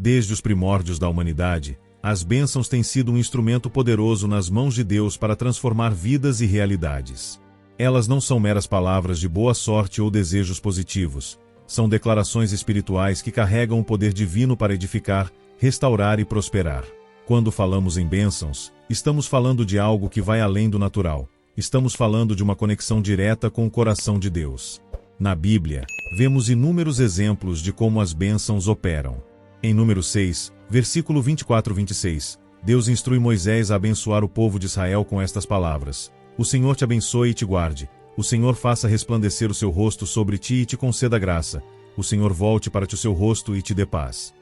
Desde os primórdios da humanidade, as bênçãos têm sido um instrumento poderoso nas mãos de Deus para transformar vidas e realidades. Elas não são meras palavras de boa sorte ou desejos positivos, são declarações espirituais que carregam o poder divino para edificar, restaurar e prosperar. Quando falamos em bênçãos, estamos falando de algo que vai além do natural. Estamos falando de uma conexão direta com o coração de Deus. Na Bíblia, vemos inúmeros exemplos de como as bênçãos operam. Em Números 6, versículo 24-26, Deus instrui Moisés a abençoar o povo de Israel com estas palavras: O Senhor te abençoe e te guarde. O Senhor faça resplandecer o seu rosto sobre ti e te conceda graça. O Senhor volte para ti o seu rosto e te dê paz.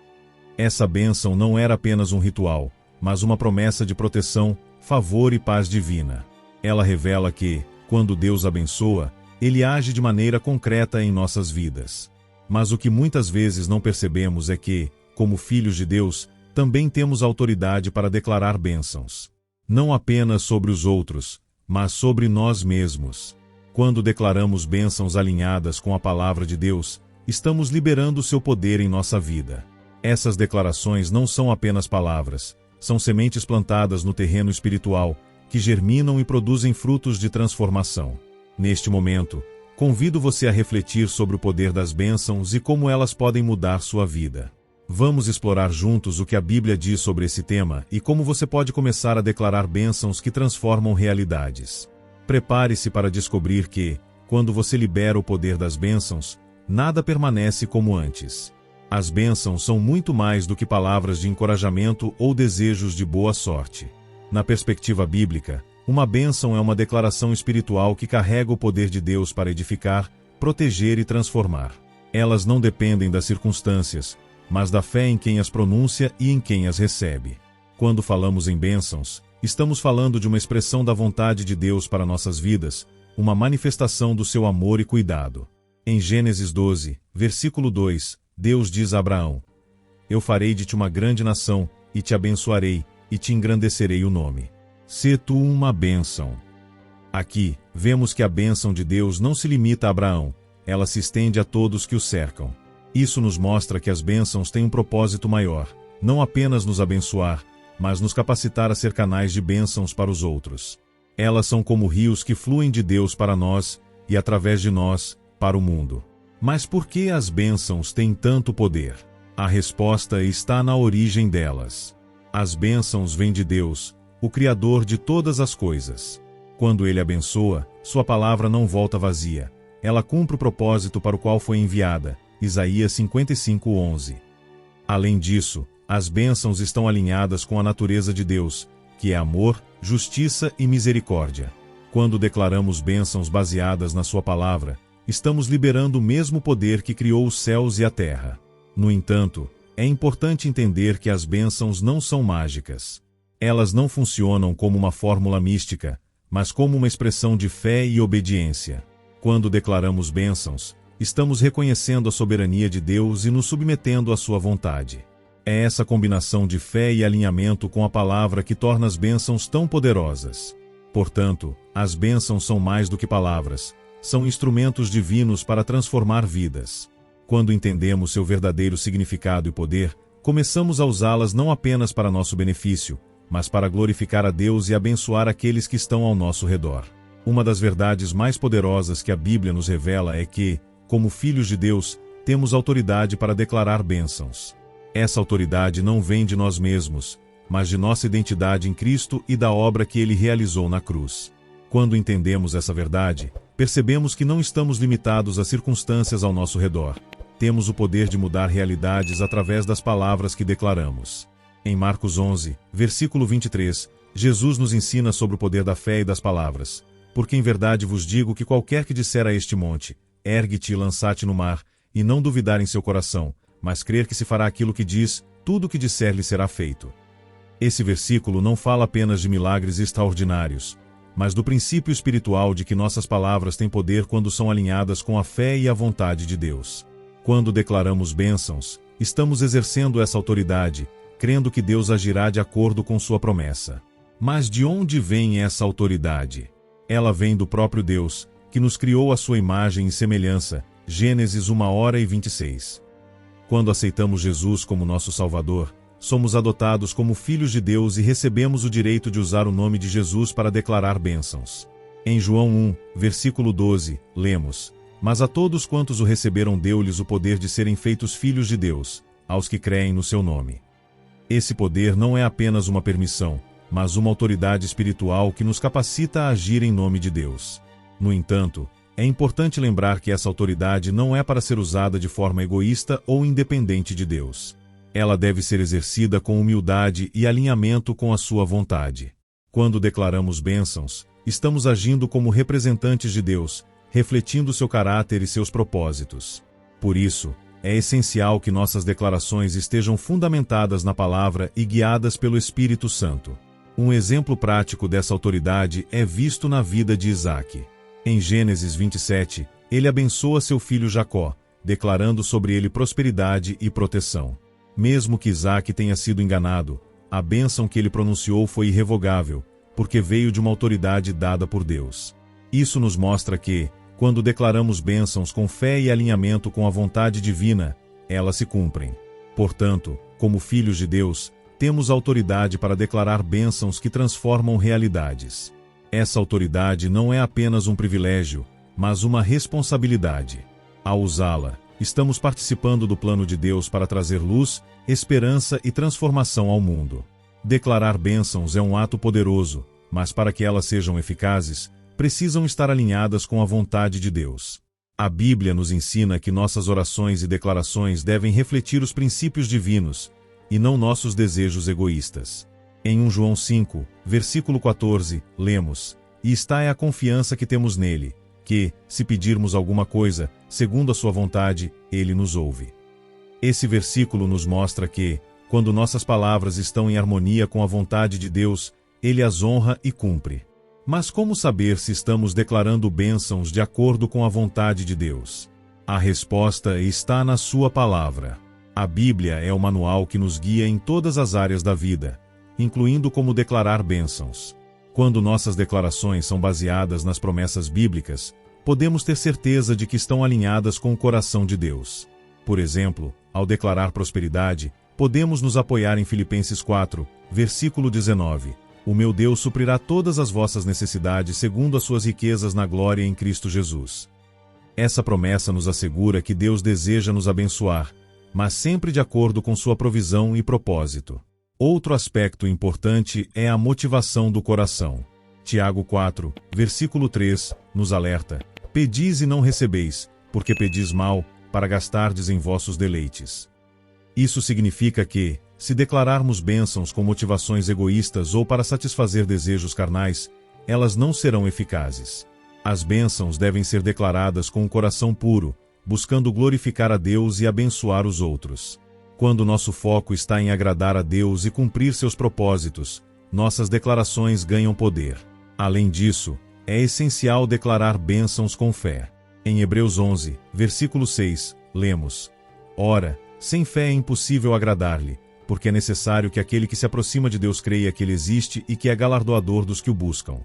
Essa bênção não era apenas um ritual, mas uma promessa de proteção, favor e paz divina. Ela revela que, quando Deus abençoa, Ele age de maneira concreta em nossas vidas. Mas o que muitas vezes não percebemos é que, como filhos de Deus, também temos autoridade para declarar bênçãos. Não apenas sobre os outros, mas sobre nós mesmos. Quando declaramos bênçãos alinhadas com a palavra de Deus, estamos liberando seu poder em nossa vida. Essas declarações não são apenas palavras, são sementes plantadas no terreno espiritual, que germinam e produzem frutos de transformação. Neste momento, convido você a refletir sobre o poder das bênçãos e como elas podem mudar sua vida. Vamos explorar juntos o que a Bíblia diz sobre esse tema e como você pode começar a declarar bênçãos que transformam realidades. Prepare-se para descobrir que, quando você libera o poder das bênçãos, nada permanece como antes. As bênçãos são muito mais do que palavras de encorajamento ou desejos de boa sorte. Na perspectiva bíblica, uma bênção é uma declaração espiritual que carrega o poder de Deus para edificar, proteger e transformar. Elas não dependem das circunstâncias, mas da fé em quem as pronuncia e em quem as recebe. Quando falamos em bênçãos, estamos falando de uma expressão da vontade de Deus para nossas vidas, uma manifestação do seu amor e cuidado. Em Gênesis 12, versículo 2, Deus diz a Abraão: Eu farei de ti uma grande nação, e te abençoarei, e te engrandecerei o nome. Sê tu uma bênção. Aqui, vemos que a bênção de Deus não se limita a Abraão, ela se estende a todos que o cercam. Isso nos mostra que as bênçãos têm um propósito maior, não apenas nos abençoar, mas nos capacitar a ser canais de bênçãos para os outros. Elas são como rios que fluem de Deus para nós, e através de nós, para o mundo. Mas por que as bênçãos têm tanto poder? A resposta está na origem delas. As bênçãos vêm de Deus, o Criador de todas as coisas. Quando Ele abençoa, sua palavra não volta vazia. Ela cumpre o propósito para o qual foi enviada. Isaías 55:11. Além disso, as bênçãos estão alinhadas com a natureza de Deus, que é amor, justiça e misericórdia. Quando declaramos bênçãos baseadas na sua palavra, estamos liberando o mesmo poder que criou os céus e a terra. No entanto, é importante entender que as bênçãos não são mágicas. Elas não funcionam como uma fórmula mística, mas como uma expressão de fé e obediência. Quando declaramos bênçãos, estamos reconhecendo a soberania de Deus e nos submetendo à sua vontade. É essa combinação de fé e alinhamento com a palavra que torna as bênçãos tão poderosas. Portanto, as bênçãos são mais do que palavras, são instrumentos divinos para transformar vidas. Quando entendemos seu verdadeiro significado e poder, começamos a usá-las não apenas para nosso benefício, mas para glorificar a Deus e abençoar aqueles que estão ao nosso redor. Uma das verdades mais poderosas que a Bíblia nos revela é que, como filhos de Deus, temos autoridade para declarar bênçãos. Essa autoridade não vem de nós mesmos, mas de nossa identidade em Cristo e da obra que Ele realizou na cruz. Quando entendemos essa verdade, percebemos que não estamos limitados às circunstâncias ao nosso redor. Temos o poder de mudar realidades através das palavras que declaramos. Em Marcos 11, versículo 23, Jesus nos ensina sobre o poder da fé e das palavras. Porque em verdade vos digo que qualquer que disser a este monte, ergue-te e lança-te no mar, e não duvidar em seu coração, mas crer que se fará aquilo que diz, tudo o que disser lhe será feito. Esse versículo não fala apenas de milagres extraordinários, mas do princípio espiritual de que nossas palavras têm poder quando são alinhadas com a fé e a vontade de Deus. Quando declaramos bênçãos, estamos exercendo essa autoridade, crendo que Deus agirá de acordo com sua promessa. Mas de onde vem essa autoridade? Ela vem do próprio Deus, que nos criou à sua imagem e semelhança. Gênesis 1:26. Quando aceitamos Jesus como nosso Salvador, somos adotados como filhos de Deus e recebemos o direito de usar o nome de Jesus para declarar bênçãos. Em João 1, versículo 12, lemos: Mas a todos quantos o receberam deu-lhes o poder de serem feitos filhos de Deus, aos que creem no seu nome. Esse poder não é apenas uma permissão, mas uma autoridade espiritual que nos capacita a agir em nome de Deus. No entanto, é importante lembrar que essa autoridade não é para ser usada de forma egoísta ou independente de Deus. Ela deve ser exercida com humildade e alinhamento com a sua vontade. Quando declaramos bênçãos, estamos agindo como representantes de Deus, refletindo seu caráter e seus propósitos. Por isso, é essencial que nossas declarações estejam fundamentadas na palavra e guiadas pelo Espírito Santo. Um exemplo prático dessa autoridade é visto na vida de Isaque. Em Gênesis 27, ele abençoa seu filho Jacó, declarando sobre ele prosperidade e proteção. Mesmo que Isaque tenha sido enganado, a bênção que ele pronunciou foi irrevogável, porque veio de uma autoridade dada por Deus. Isso nos mostra que, quando declaramos bênçãos com fé e alinhamento com a vontade divina, elas se cumprem. Portanto, como filhos de Deus, temos autoridade para declarar bênçãos que transformam realidades. Essa autoridade não é apenas um privilégio, mas uma responsabilidade. Ao usá-la, estamos participando do plano de Deus para trazer luz, esperança e transformação ao mundo. Declarar bênçãos é um ato poderoso, mas para que elas sejam eficazes, precisam estar alinhadas com a vontade de Deus. A Bíblia nos ensina que nossas orações e declarações devem refletir os princípios divinos, e não nossos desejos egoístas. Em 1 João 5, versículo 14, lemos: E está é a confiança que temos nele, que, se pedirmos alguma coisa, segundo a sua vontade, ele nos ouve. Esse versículo nos mostra que, quando nossas palavras estão em harmonia com a vontade de Deus, ele as honra e cumpre. Mas como saber se estamos declarando bênçãos de acordo com a vontade de Deus? A resposta está na sua palavra. A Bíblia é o manual que nos guia em todas as áreas da vida, incluindo como declarar bênçãos. Quando nossas declarações são baseadas nas promessas bíblicas, podemos ter certeza de que estão alinhadas com o coração de Deus. Por exemplo, ao declarar prosperidade, podemos nos apoiar em Filipenses 4, versículo 19. O meu Deus suprirá todas as vossas necessidades segundo as suas riquezas na glória em Cristo Jesus. Essa promessa nos assegura que Deus deseja nos abençoar, mas sempre de acordo com sua provisão e propósito. Outro aspecto importante é a motivação do coração. Tiago 4, versículo 3, nos alerta: Pedis e não recebeis, porque pedis mal, para gastardes em vossos deleites. Isso significa que, se declararmos bênçãos com motivações egoístas ou para satisfazer desejos carnais, elas não serão eficazes. As bênçãos devem ser declaradas com um coração puro, buscando glorificar a Deus e abençoar os outros. Quando nosso foco está em agradar a Deus e cumprir seus propósitos, nossas declarações ganham poder. Além disso, é essencial declarar bênçãos com fé. Em Hebreus 11, versículo 6, lemos: Ora, sem fé é impossível agradar-lhe, porque é necessário que aquele que se aproxima de Deus creia que ele existe e que é galardoador dos que o buscam.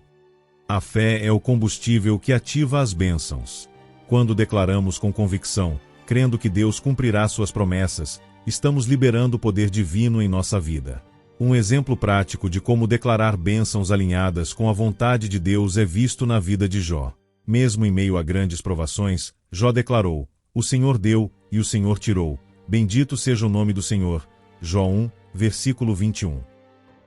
A fé é o combustível que ativa as bênçãos. Quando declaramos com convicção, crendo que Deus cumprirá suas promessas, estamos liberando o poder divino em nossa vida. Um exemplo prático de como declarar bênçãos alinhadas com a vontade de Deus é visto na vida de Jó. Mesmo em meio a grandes provações, Jó declarou: O Senhor deu, e o Senhor tirou. Bendito seja o nome do Senhor. Jó 1, versículo 21.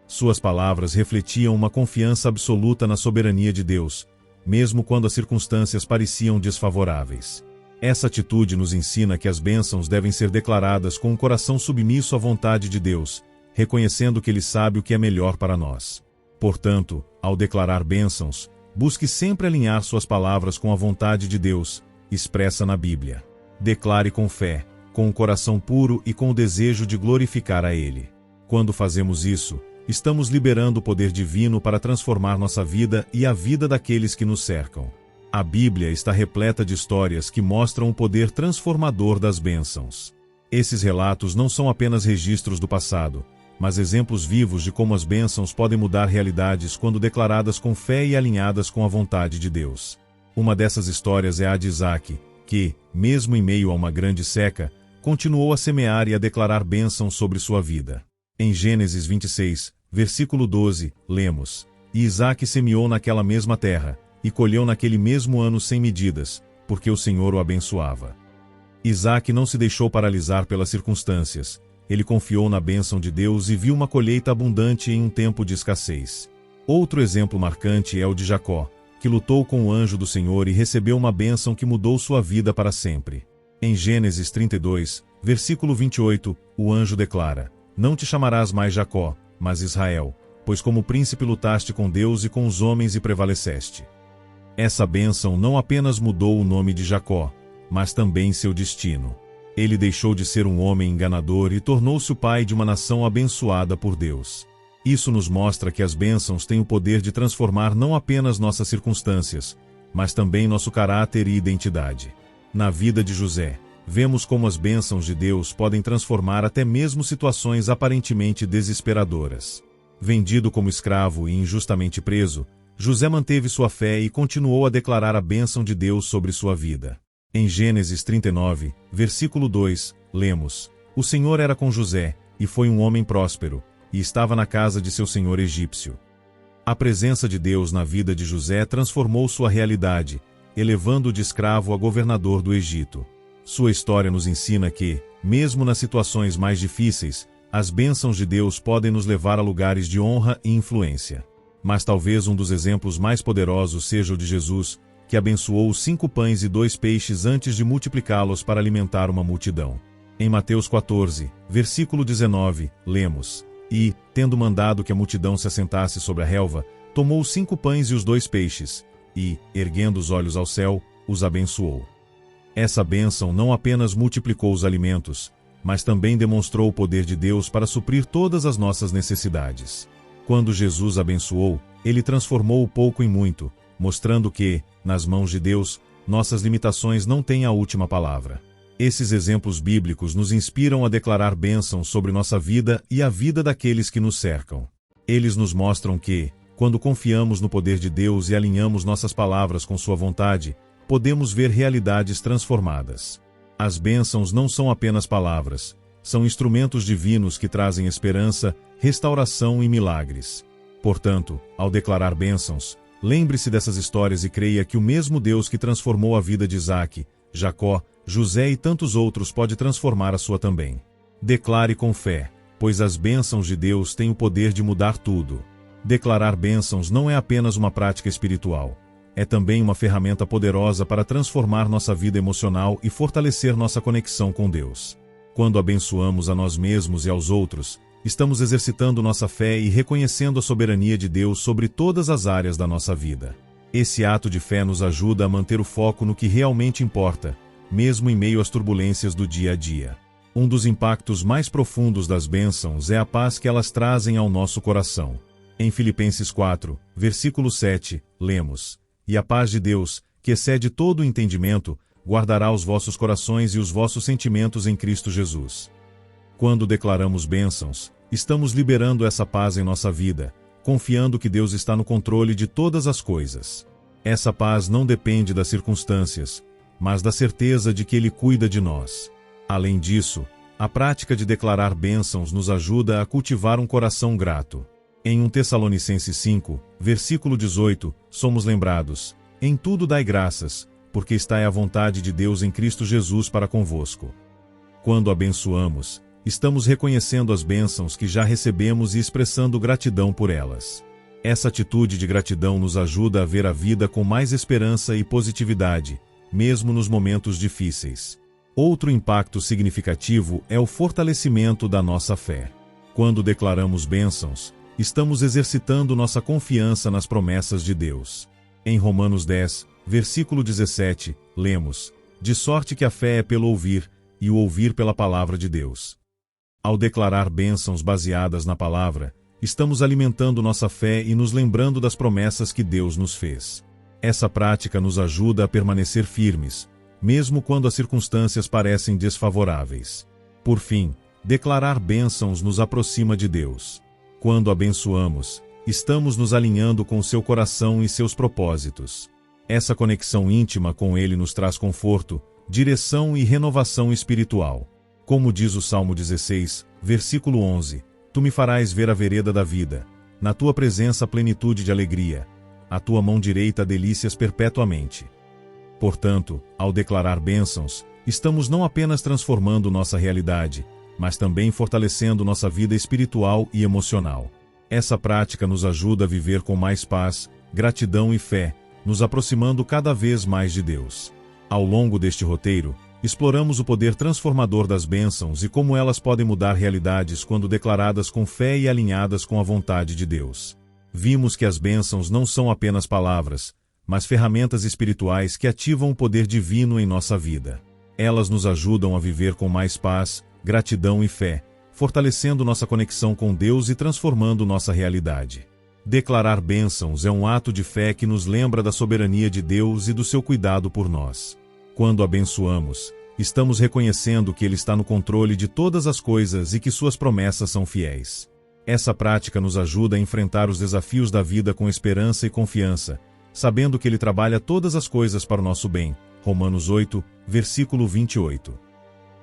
Suas palavras refletiam uma confiança absoluta na soberania de Deus, mesmo quando as circunstâncias pareciam desfavoráveis. Essa atitude nos ensina que as bênçãos devem ser declaradas com um coração submisso à vontade de Deus, reconhecendo que Ele sabe o que é melhor para nós. Portanto, ao declarar bênçãos, busque sempre alinhar suas palavras com a vontade de Deus, expressa na Bíblia. Declare com fé, com um coração puro e com o desejo de glorificar a Ele. Quando fazemos isso, estamos liberando o poder divino para transformar nossa vida e a vida daqueles que nos cercam. A Bíblia está repleta de histórias que mostram o poder transformador das bênçãos. Esses relatos não são apenas registros do passado, mas exemplos vivos de como as bênçãos podem mudar realidades quando declaradas com fé e alinhadas com a vontade de Deus. Uma dessas histórias é a de Isaque, que, mesmo em meio a uma grande seca, continuou a semear e a declarar bênçãos sobre sua vida. Em Gênesis 26, versículo 12, lemos: E Isaque semeou naquela mesma terra, e colheu naquele mesmo ano sem medidas, porque o Senhor o abençoava. Isaque não se deixou paralisar pelas circunstâncias, ele confiou na bênção de Deus e viu uma colheita abundante em um tempo de escassez. Outro exemplo marcante é o de Jacó, que lutou com o anjo do Senhor e recebeu uma bênção que mudou sua vida para sempre. Em Gênesis 32, versículo 28, o anjo declara: Não te chamarás mais Jacó, mas Israel, pois como príncipe lutaste com Deus e com os homens e prevaleceste. Essa bênção não apenas mudou o nome de Jacó, mas também seu destino. Ele deixou de ser um homem enganador e tornou-se o pai de uma nação abençoada por Deus. Isso nos mostra que as bênçãos têm o poder de transformar não apenas nossas circunstâncias, mas também nosso caráter e identidade. Na vida de José, vemos como as bênçãos de Deus podem transformar até mesmo situações aparentemente desesperadoras. Vendido como escravo e injustamente preso, José manteve sua fé e continuou a declarar a bênção de Deus sobre sua vida. Em Gênesis 39, versículo 2, lemos: O Senhor era com José, e foi um homem próspero, e estava na casa de seu senhor egípcio. A presença de Deus na vida de José transformou sua realidade, elevando-o de escravo a governador do Egito. Sua história nos ensina que, mesmo nas situações mais difíceis, as bênçãos de Deus podem nos levar a lugares de honra e influência. Mas talvez um dos exemplos mais poderosos seja o de Jesus, que abençoou os 5 pães e 2 peixes antes de multiplicá-los para alimentar uma multidão. Em Mateus 14, versículo 19, lemos: E, tendo mandado que a multidão se assentasse sobre a relva, tomou os 5 pães e os 2 peixes, e, erguendo os olhos ao céu, os abençoou. Essa bênção não apenas multiplicou os alimentos, mas também demonstrou o poder de Deus para suprir todas as nossas necessidades. Quando Jesus abençoou, ele transformou o pouco em muito, mostrando que, nas mãos de Deus, nossas limitações não têm a última palavra. Esses exemplos bíblicos nos inspiram a declarar bênçãos sobre nossa vida e a vida daqueles que nos cercam. Eles nos mostram que, quando confiamos no poder de Deus e alinhamos nossas palavras com sua vontade, podemos ver realidades transformadas. As bênçãos não são apenas palavras, são instrumentos divinos que trazem esperança, restauração e milagres. Portanto, ao declarar bênçãos, lembre-se dessas histórias e creia que o mesmo Deus que transformou a vida de Isaque, Jacó, José e tantos outros pode transformar a sua também. Declare com fé, pois as bênçãos de Deus têm o poder de mudar tudo. Declarar bênçãos não é apenas uma prática espiritual, é também uma ferramenta poderosa para transformar nossa vida emocional e fortalecer nossa conexão com Deus. Quando abençoamos a nós mesmos e aos outros, estamos exercitando nossa fé e reconhecendo a soberania de Deus sobre todas as áreas da nossa vida. Esse ato de fé nos ajuda a manter o foco no que realmente importa, mesmo em meio às turbulências do dia a dia. Um dos impactos mais profundos das bênçãos é a paz que elas trazem ao nosso coração. Em Filipenses 4, versículo 7, lemos: E a paz de Deus, que excede todo o entendimento, guardará os vossos corações e os vossos sentimentos em Cristo Jesus. Quando declaramos bênçãos, estamos liberando essa paz em nossa vida, confiando que Deus está no controle de todas as coisas. Essa paz não depende das circunstâncias, mas da certeza de que Ele cuida de nós. Além disso, a prática de declarar bênçãos nos ajuda a cultivar um coração grato. Em 1 Tessalonicenses 5, versículo 18, somos lembrados: Em tudo dai graças, porque está é a vontade de Deus em Cristo Jesus para convosco. Quando abençoamos, estamos reconhecendo as bênçãos que já recebemos e expressando gratidão por elas. Essa atitude de gratidão nos ajuda a ver a vida com mais esperança e positividade, mesmo nos momentos difíceis. Outro impacto significativo é o fortalecimento da nossa fé. Quando declaramos bênçãos, estamos exercitando nossa confiança nas promessas de Deus. Em Romanos 10, versículo 17, lemos: De sorte que a fé é pelo ouvir, e o ouvir pela palavra de Deus. Ao declarar bênçãos baseadas na palavra, estamos alimentando nossa fé e nos lembrando das promessas que Deus nos fez. Essa prática nos ajuda a permanecer firmes, mesmo quando as circunstâncias parecem desfavoráveis. Por fim, declarar bênçãos nos aproxima de Deus. Quando abençoamos, estamos nos alinhando com seu coração e seus propósitos. Essa conexão íntima com Ele nos traz conforto, direção e renovação espiritual. Como diz o Salmo 16, versículo 11, Tu me farás ver a vereda da vida, na tua presença plenitude de alegria, a tua mão direita delícias perpetuamente. Portanto, ao declarar bênçãos, estamos não apenas transformando nossa realidade, mas também fortalecendo nossa vida espiritual e emocional. Essa prática nos ajuda a viver com mais paz, gratidão e fé, nos aproximando cada vez mais de Deus. Ao longo deste roteiro, exploramos o poder transformador das bênçãos e como elas podem mudar realidades quando declaradas com fé e alinhadas com a vontade de Deus. Vimos que as bênçãos não são apenas palavras, mas ferramentas espirituais que ativam o poder divino em nossa vida. Elas nos ajudam a viver com mais paz, gratidão e fé, fortalecendo nossa conexão com Deus e transformando nossa realidade. Declarar bênçãos é um ato de fé que nos lembra da soberania de Deus e do seu cuidado por nós. Quando abençoamos, estamos reconhecendo que Ele está no controle de todas as coisas e que suas promessas são fiéis. Essa prática nos ajuda a enfrentar os desafios da vida com esperança e confiança, sabendo que Ele trabalha todas as coisas para o nosso bem. Romanos 8, versículo 28.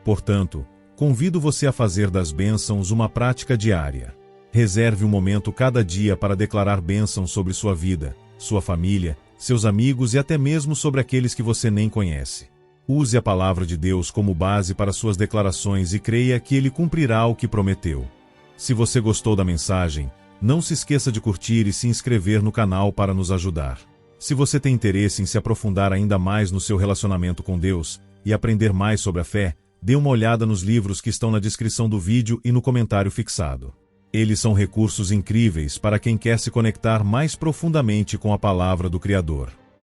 Portanto, convido você a fazer das bênçãos uma prática diária. Reserve um momento cada dia para declarar bênçãos sobre sua vida, sua família, seus amigos e até mesmo sobre aqueles que você nem conhece. Use a palavra de Deus como base para suas declarações e creia que Ele cumprirá o que prometeu. Se você gostou da mensagem, não se esqueça de curtir e se inscrever no canal para nos ajudar. Se você tem interesse em se aprofundar ainda mais no seu relacionamento com Deus e aprender mais sobre a fé, dê uma olhada nos livros que estão na descrição do vídeo e no comentário fixado. Eles são recursos incríveis para quem quer se conectar mais profundamente com a palavra do Criador.